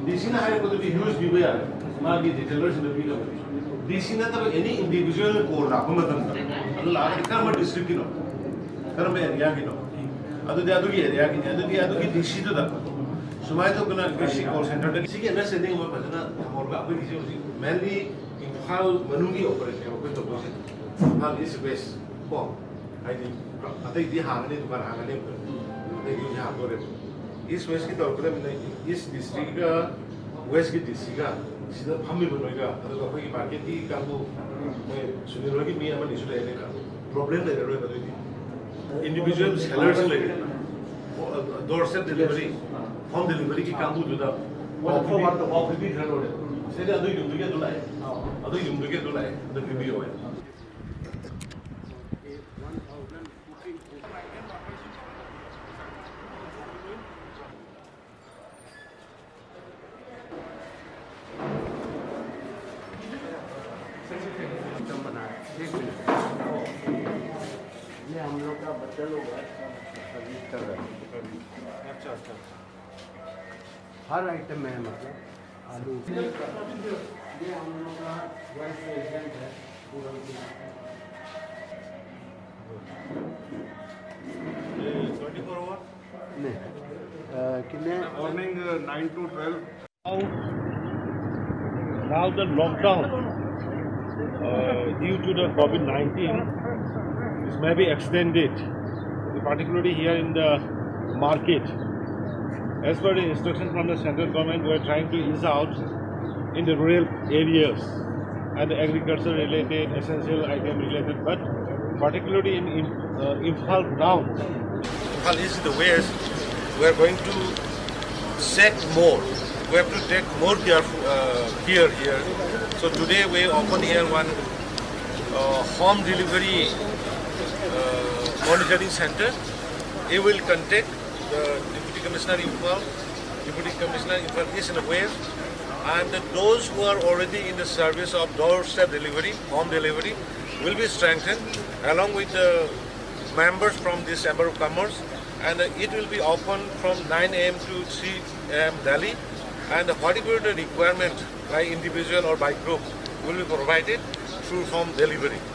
DC na hire ko to huge people ya. Magi retailers in the field. DC na to any individual ko na ko matam. Adu la ka ma district kino. Karam area kino. Adu de adu ki area kino. Adu ki DC to da. Sumai to kana कृषि call center da kisi ke na sending mo pa na और ba apni kisi mainly Imphal manungi operation ko to ko. Imphal is best. Ko. Ai di atai di hang ne dukan hang ne. Ai di ha ko re. East West की तौर पर मैंने East District का West की District का सीधा family बनवाएगा अगर कोई की मार्केट की काम को मैं सुनिए लोग की मियाँ मनी सुने लेने का प्रॉब्लम ले रहे हैं तो इंडिविजुअल सेलर्स लेके door step delivery home delivery की काम को जुदा ऑफ भी घर होते सीधे अदु युद्ध के दुलाए द वीडियो है ये हम लोग का बच्चा लोग है सर्विस कर रहे हैं। अच्छा हर आइटम में है मतलब आलू ये हम लोग का वाइस प्रेसिडेंट है पूरा ये 24 आवर नहीं कितने Morning 9 to 12. Now the lockdown due to the COVID-19 this may be extended, particularly here in the market. As per the instruction from the central government, we are trying to ease out in the rural areas and the agriculture related, essential item related, but particularly in Imphal town. Imphal is the west. We are going to check more. We have to take more care here. So today we open here one home delivery monitoring center. He will contact the Deputy Commissioner Imphal. Deputy Commissioner Imphal is in the west, and those who are already in the service of doorstep delivery, home delivery, will be strengthened along with the members from this Chamber of Commerce, and it will be open from 9 a.m. to 3 a.m. Delhi, and whatever the requirement by individual or by group will be provided through home delivery.